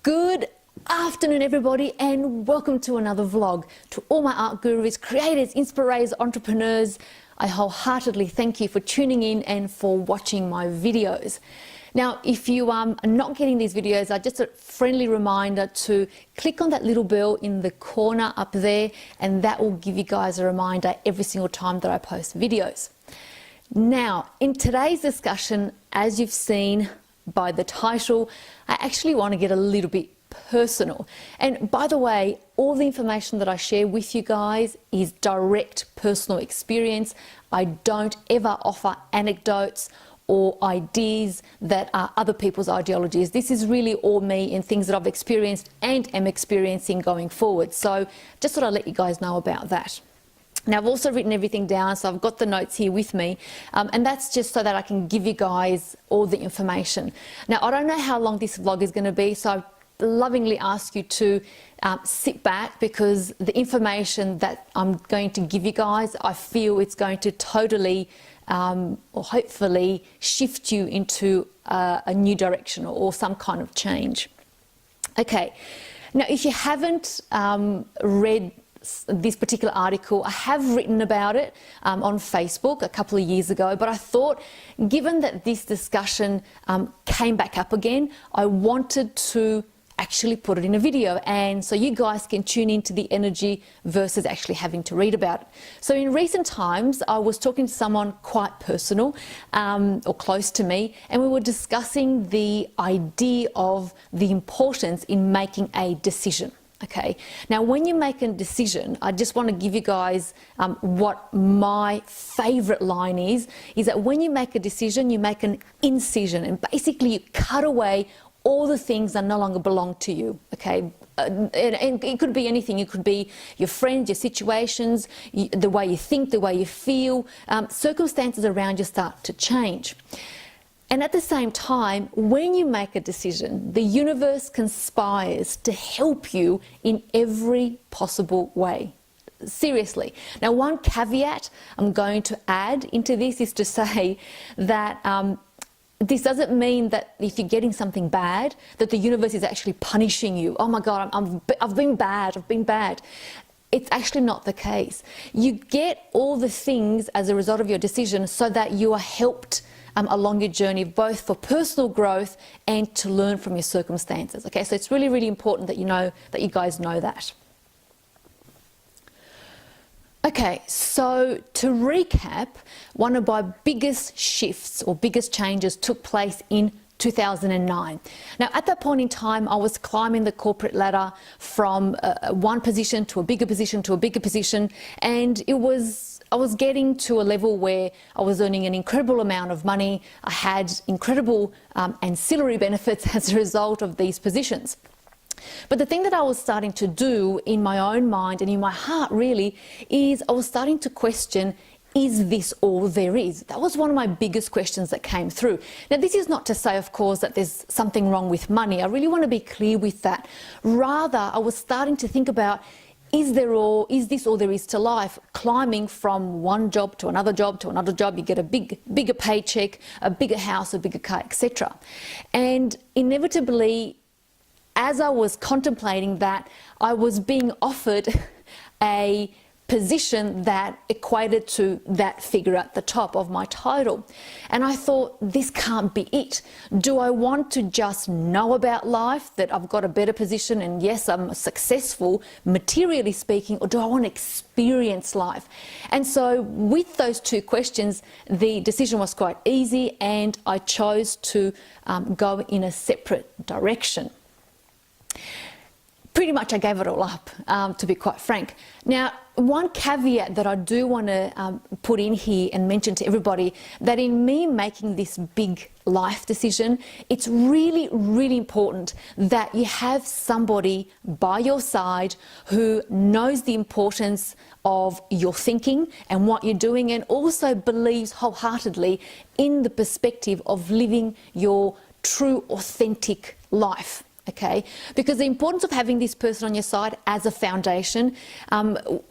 Good afternoon, everybody, and welcome to another vlog. To all my art gurus, creators, inspirators, entrepreneurs, I wholeheartedly thank you for tuning in and for watching my videos. Now, if you are not getting these videos, just a friendly reminder to click on that little bell in the corner up there, and that will give you guys a reminder every single time that I post videos. Now, in today's discussion, as you've seen by the title, I actually want to get a little bit personal. And by the way, all the information that I share with you guys is direct personal experience. I don't ever offer anecdotes or ideas that are other people's ideologies. This is really all me and things that I've experienced and am experiencing going forward. So just thought I'd let you guys know about that. Now, I've also written everything down, so I've got the notes here with me, and that's just so that I can give you guys all the information. Now, I don't know how long this vlog is going to be, so I lovingly ask you to sit back, because the information that I'm going to give you guys, I feel it's going to totally or hopefully shift you into a new direction or some kind of change. Okay, now if you haven't read this particular article, I have written about it on Facebook a couple of years ago, but I thought, given that this discussion came back up again, I wanted to actually put it in a video, and so you guys can tune into the energy versus actually having to read about it. So in recent times, I was talking to someone quite personal or close to me, and we were discussing the idea of the importance in making a decision. Okay, now when you make a decision, I just want to give you guys what my favorite line is that when you make a decision, you make an incision, and basically you cut away all the things that no longer belong to you. Okay, and it could be anything. It could be your friends, your situations, the way you think, the way you feel. Circumstances around you start to change. And at the same time, when you make a decision, the universe conspires to help you in every possible way. Seriously. Now, one caveat I'm going to add into this is to say that this doesn't mean that if you're getting something bad, that the universe is actually punishing you. Oh my God, I've been bad, I've been bad. It's actually not the case. You get all the things as a result of your decision so that you are helped along your journey, both for personal growth and to learn from your circumstances. Okay, so it's really, really important that you guys know that. Okay, so to recap, one of my biggest shifts or biggest changes took place in 2009. Now, at that point in time, I was climbing the corporate ladder from one position to a bigger position to a bigger position, and I was getting to a level where I was earning an incredible amount of money. I had incredible ancillary benefits as a result of these positions. But the thing that I was starting to do in my own mind and in my heart really is I was starting to question, is this all there is? That was one of my biggest questions that came through. Now, this is not to say, of course, that there's something wrong with money. I really want to be clear with that. Rather, I was starting to think about, is this all there is to life? Climbing from one job to another job to another job, you get a bigger paycheck, a bigger house, a bigger car, etc. And inevitably, as I was contemplating that, I was being offered a position that equated to that figure at the top of my title. And I thought, this can't be it. Do I want to just know about life, that I've got a better position and yes, I'm successful, materially speaking, or do I want to experience life? And so with those two questions, the decision was quite easy, and I chose to go in a separate direction. Pretty much I gave it all up, to be quite frank. Now, one caveat that I do want to put in here and mention to everybody, that in me making this big life decision, it's really, really important that you have somebody by your side who knows the importance of your thinking and what you're doing, and also believes wholeheartedly in the perspective of living your true, authentic life. Okay, because the importance of having this person on your side as a foundation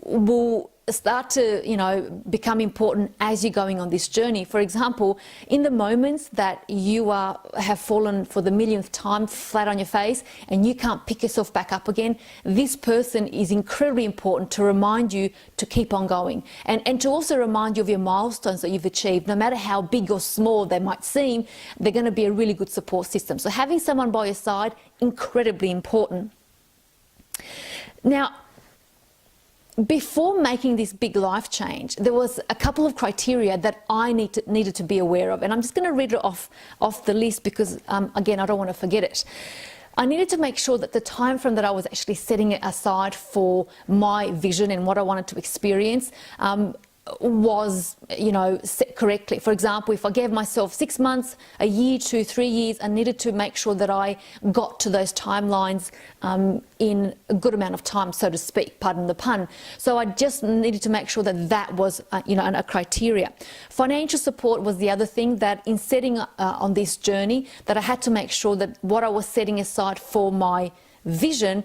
will start to, become important as you're going on this journey. For example, in the moments that you have fallen for the millionth time flat on your face and you can't pick yourself back up again, this person is incredibly important to remind you to keep on going, and to also remind you of your milestones that you've achieved. No matter how big or small they might seem, they're going to be a really good support system. So having someone by your side, incredibly important. Now, before making this big life change, there was a couple of criteria that I needed to be aware of, and I'm just going to read it off the list because, again, I don't want to forget it. I needed to make sure that the time frame that I was actually setting aside for my vision and what I wanted to experience was, set correctly. For example, if I gave myself 6 months, a year, 2, 3 years, I needed to make sure that I got to those timelines in a good amount of time, so to speak, pardon the pun. So I just needed to make sure that that was, a criteria. Financial support was the other thing, that in setting on this journey, that I had to make sure that what I was setting aside for my vision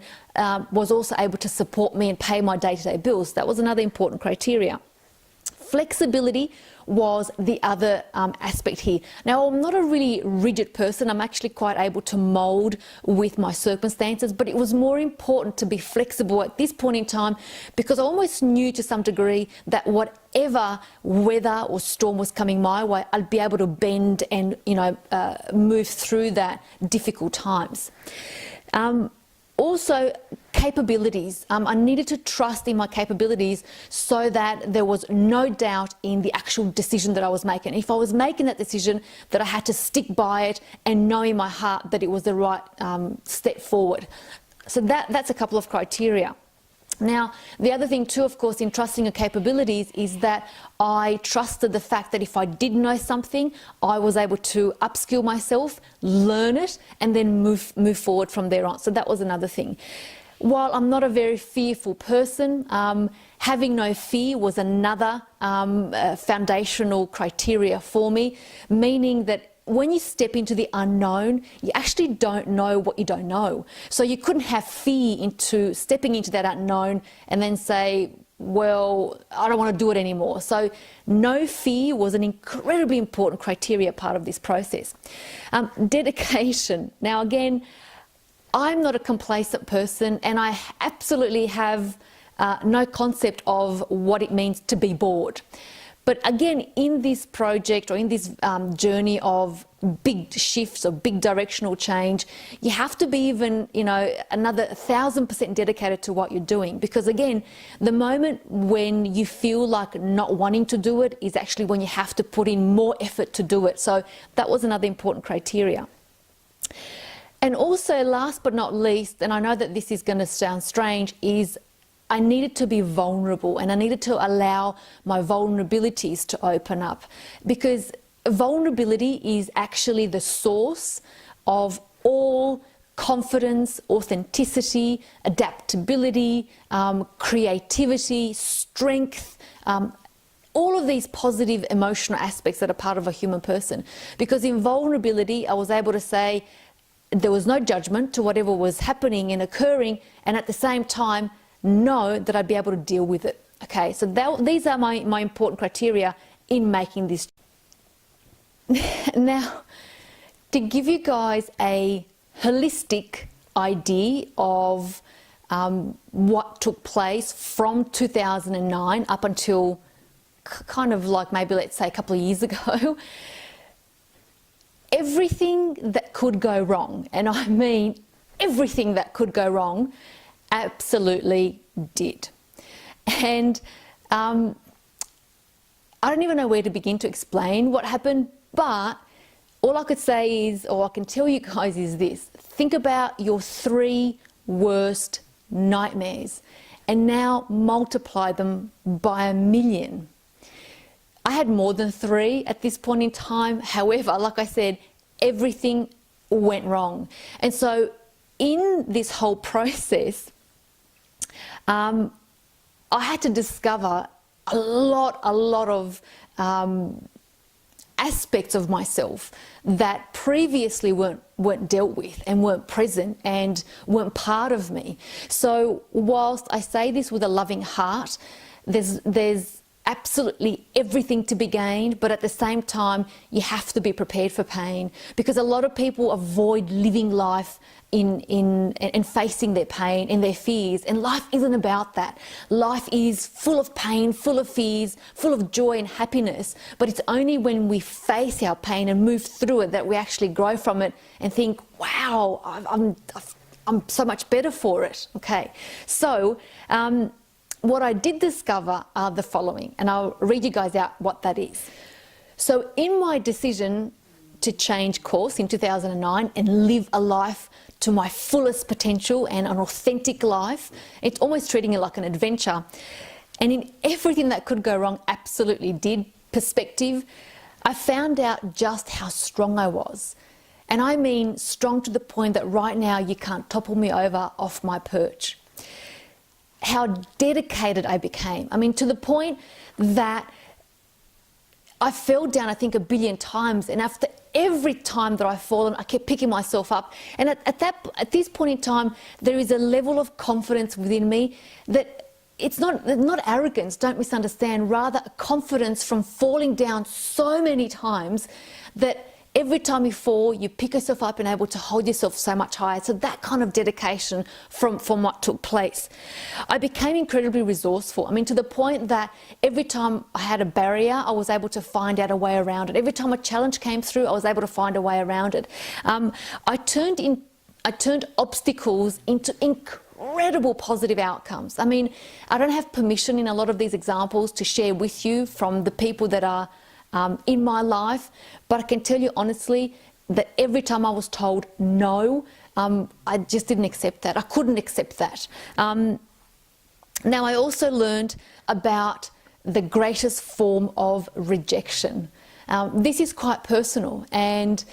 was also able to support me and pay my day-to-day bills. That was another important criteria. Flexibility was the other aspect here. Now, I'm not a really rigid person. I'm actually quite able to mould with my circumstances, but it was more important to be flexible at this point in time because I almost knew to some degree that whatever weather or storm was coming my way, I'd be able to bend and, move through that difficult times. Also, capabilities. I needed to trust in my capabilities so that there was no doubt in the actual decision that I was making. If I was making that decision, that I had to stick by it and know in my heart that it was the right step forward. So that's a couple of criteria. Now, the other thing too, of course, in trusting your capabilities is that I trusted the fact that if I did know something, I was able to upskill myself, learn it, and then move forward from there on. So that was another thing. While I'm not a very fearful person, having no fear was another foundational criteria for me, meaning that when you step into the unknown, you actually don't know what you don't know. So you couldn't have fear into stepping into that unknown and then say, well, I don't want to do it anymore. So no fear was an incredibly important criteria part of this process. Dedication. Now, again, I'm not a complacent person, and I absolutely have no concept of what it means to be bored. But again, in this project or in this journey of big shifts or big directional change, you have to be even, another 1,000% dedicated to what you're doing. Because again, the moment when you feel like not wanting to do it is actually when you have to put in more effort to do it. So that was another important criteria. And also, last but not least, and I know that this is going to sound strange, is I needed to be vulnerable, and I needed to allow my vulnerabilities to open up, because vulnerability is actually the source of all confidence, authenticity, adaptability, creativity, strength, all of these positive emotional aspects that are part of a human person. Because in vulnerability, I was able to say there was no judgment to whatever was happening and occurring, and at the same time, know that I'd be able to deal with it. Okay, so these are my important criteria in making this. Now, to give you guys a holistic idea of what took place from 2009 up until kind of like maybe let's say a couple of years ago, everything that could go wrong, and I mean everything that could go wrong, absolutely did. And I don't even know where to begin to explain what happened, but all I could say is, or I can tell you guys is this: think about your 3 worst nightmares and now multiply them by 1,000,000. I had more than 3 at this point in time. However, like I said, everything went wrong. And so in this whole process, I had to discover a lot of aspects of myself that previously weren't dealt with and weren't present and weren't part of me. So whilst I say this with a loving heart, There's absolutely everything to be gained, but at the same time, you have to be prepared for pain, because a lot of people avoid living life and facing their pain and their fears. And life isn't about that. Life is full of pain, full of fears, full of joy and happiness. But it's only when we face our pain and move through it that we actually grow from it and think, wow, I'm so much better for it. Okay, so what I did discover are the following, and I'll read you guys out what that is. So in my decision to change course in 2009 and live a life to my fullest potential and an authentic life, it's almost treating it like an adventure. And in everything that could go wrong, absolutely did, perspective, I found out just how strong I was. And I mean strong to the point that right now you can't topple me over off my perch. How dedicated I became. I mean, to the point that I fell down, I think, 1 billion times, and after every time that I've fallen, I kept picking myself up. And at this point in time, there is a level of confidence within me that it's not arrogance, don't misunderstand, rather a confidence from falling down so many times that every time you fall, you pick yourself up and able to hold yourself so much higher. So that kind of dedication from what took place. I became incredibly resourceful. I mean, to the point that every time I had a barrier, I was able to find out a way around it. Every time a challenge came through, I was able to find a way around it. I turned obstacles into incredible positive outcomes. I mean, I don't have permission in a lot of these examples to share with you from the people that are in my life, but I can tell you honestly that every time I was told no, I just didn't accept that. I couldn't accept that. Now, I also learned about the greatest form of rejection. This is quite personal, and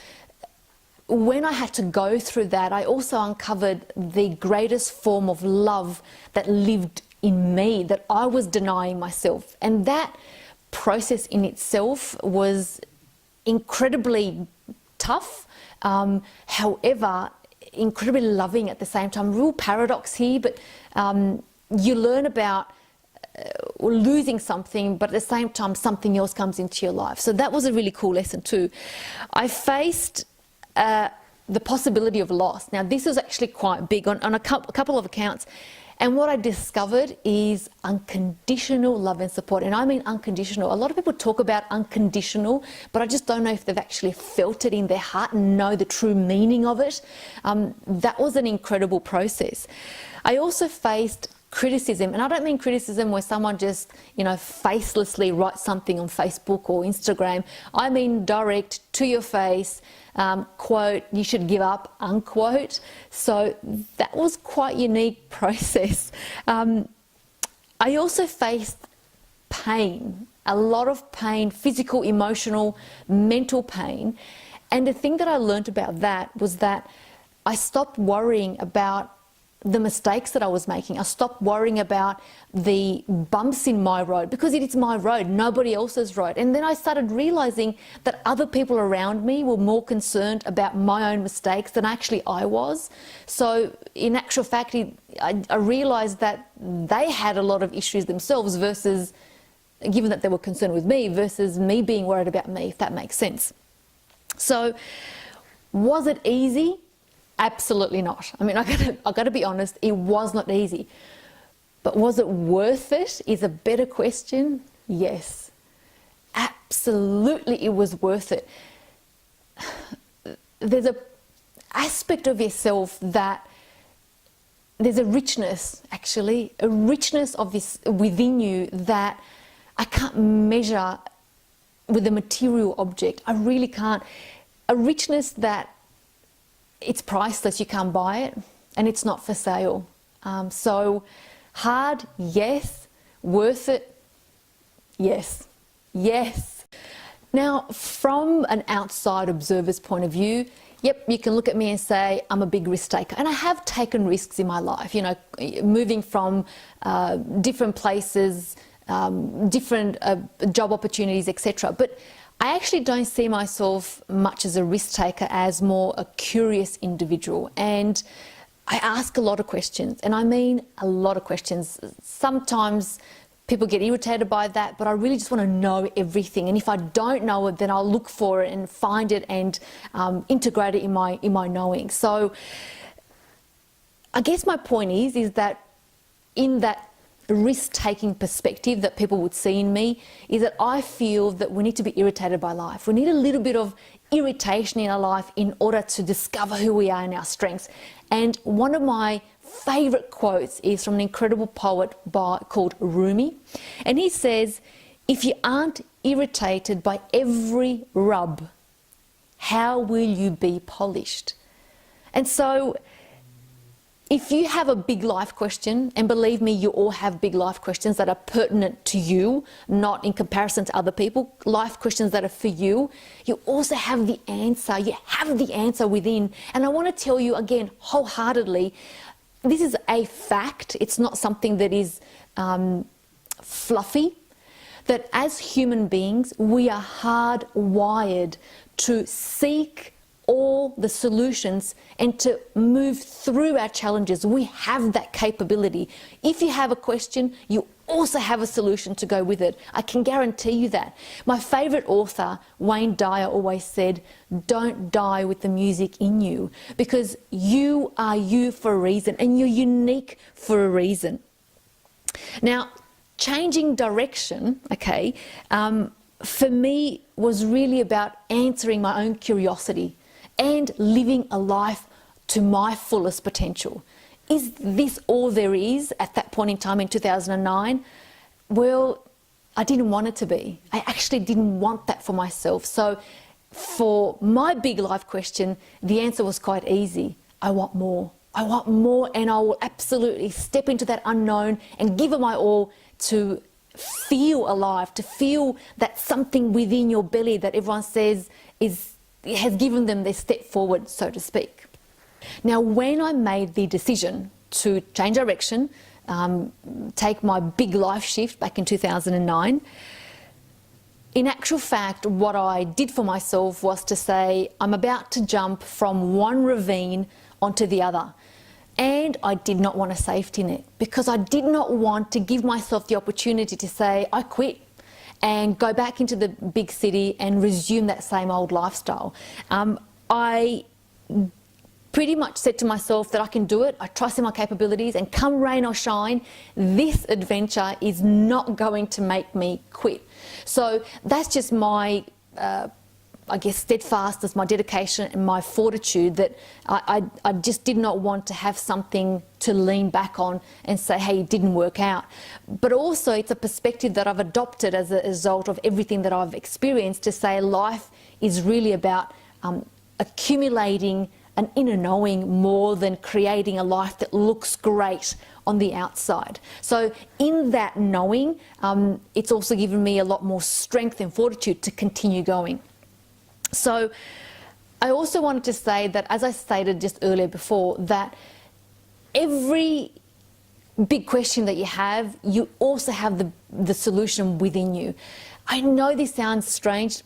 when I had to go through that, I also uncovered the greatest form of love that lived in me, that I was denying myself. And that process in itself was incredibly tough, however, incredibly loving at the same time. Real paradox here, but you learn about losing something, but at the same time something else comes into your life. So that was a really cool lesson too. I faced the possibility of loss. Now, this was actually quite big on a couple of accounts. And what I discovered is unconditional love and support. And I mean unconditional. A lot of people talk about unconditional, but I just don't know if they've actually felt it in their heart and know the true meaning of it. That was an incredible process. I also faced criticism, and I don't mean criticism where someone just, facelessly writes something on Facebook or Instagram. I mean direct, to your face, quote, you should give up, unquote. So that was quite a unique process. I also faced pain, a lot of pain, physical, emotional, mental pain. And the thing that I learned about that was that I stopped worrying about the mistakes that I was making. I stopped worrying about the bumps in my road, because it is my road, nobody else's road. And then I started realizing that other people around me were more concerned about my own mistakes than actually I was. So in actual fact, I realized that they had a lot of issues themselves, versus, given that they were concerned with me, versus me being worried about me, if that makes sense. So was it easy? Absolutely not. I mean, I got to be honest, it was not easy. But was it worth it is a better question. Yes, absolutely it was worth it. There's an aspect of yourself that there's a richness, actually, a richness of this within you that I can't measure with a material object. I really can't. A richness that it's priceless, you can't buy it, and it's not for sale. So hard, yes. Worth it, yes. Yes. Now, from an outside observer's point of view, yep, you can look at me and say I'm a big risk taker. And I have taken risks in my life, moving from different places, different job opportunities, etc. But I actually don't see myself much as a risk taker, as more a curious individual. And I ask a lot of questions, and I mean a lot of questions. Sometimes people get irritated by that, but I really just want to know everything. And if I don't know it, then I'll look for it and find it and integrate it in my knowing. So I guess my point is that in that risk-taking perspective that people would see in me, is that I feel that we need to be irritated by life. We need a little bit of irritation in our life in order to discover who we are and our strengths. And one of my favourite quotes is from an incredible poet called Rumi. And he says, if you aren't irritated by every rub, how will you be polished? And so if you have a big life question, and believe me, you all have big life questions that are pertinent to you, not in comparison to other people, life questions that are for you, you also have the answer. You have the answer within. And I want to tell you again, wholeheartedly, this is a fact. It's not something that is fluffy. That as human beings, we are hardwired to seek all the solutions and to move through our challenges. We have that capability. If you have a question, you also have a solution to go with it. I can guarantee you that. My favourite author, Wayne Dyer, always said, don't die with the music in you, because you are you for a reason and you're unique for a reason. Now, changing direction, okay, for me was really about answering my own curiosity and living a life to my fullest potential. Is this all there is at that point in time in 2009? Well, I didn't want it to be. I actually didn't want that for myself. So for my big life question, the answer was quite easy. I want more. I want more, and I will absolutely step into that unknown and give it my all to feel alive, to feel that something within your belly that everyone says has given them their step forward, so to speak. Now, when I made the decision to change direction, take my big life shift back in 2009, in actual fact, what I did for myself was to say, I'm about to jump from one ravine onto the other. And I did not want a safety net, because I did not want to give myself the opportunity to say, I quit and go back into the big city and resume that same old lifestyle. I pretty much said to myself that I can do it. I trust in my capabilities, and come rain or shine, this adventure is not going to make me quit. So that's just my, I guess, steadfastness, my dedication and my fortitude, that I just did not want to have something to lean back on and say, hey, it didn't work out. But also it's a perspective that I've adopted as a result of everything that I've experienced, to say life is really about accumulating an inner knowing more than creating a life that looks great on the outside. So in that knowing, it's also given me a lot more strength and fortitude to continue going. So I also wanted to say that, as I stated just earlier before, that every big question that you have, you also have the solution within you. I know this sounds strange,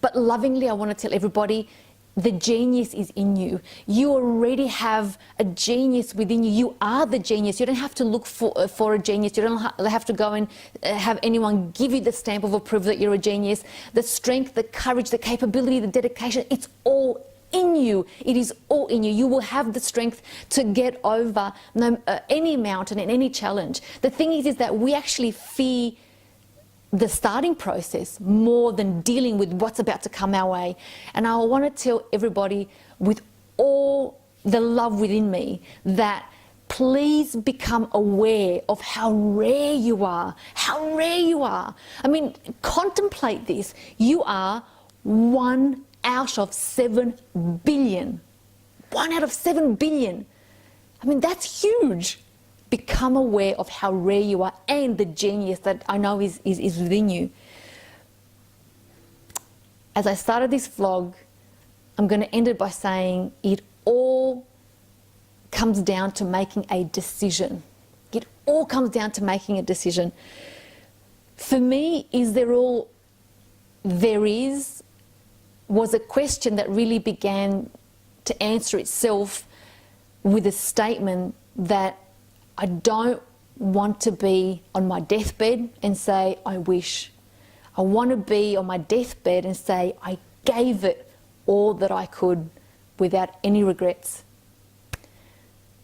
but lovingly I want to tell everybody, the genius is in you. You already have a genius within you. You are the genius. You don't have to look for a genius. You don't have to go and have anyone give you the stamp of approval that you're a genius. The strength, the courage, the capability, the dedication, it's all in you. It is all in you. You will have the strength to get over any mountain and any challenge. The thing is that we actually fear the starting process more than dealing with what's about to come our way. And I want to tell everybody with all the love within me that please become aware of how rare you are. How rare you are. I mean, contemplate this. You are 1 out of 7 billion. 1 out of 7 billion. I mean, that's huge. Become aware of how rare you are and the genius that I know is within you. As I started this vlog, I'm going to end it by saying it all comes down to making a decision. It all comes down to making a decision. For me, is there all there is was a question that really began to answer itself with a statement that I don't want to be on my deathbed and say, I wish. I want to be on my deathbed and say, I gave it all that I could without any regrets.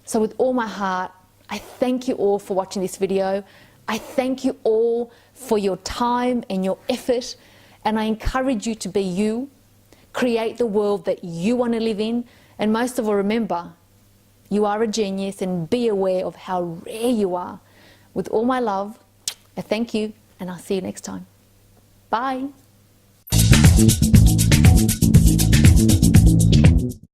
So with all my heart, I thank you all for watching this video. I thank you all for your time and your effort, and I encourage you to be you, create the world that you want to live in, and most of all, remember, you are a genius, and be aware of how rare you are. With all my love, I thank you, and I'll see you next time. Bye.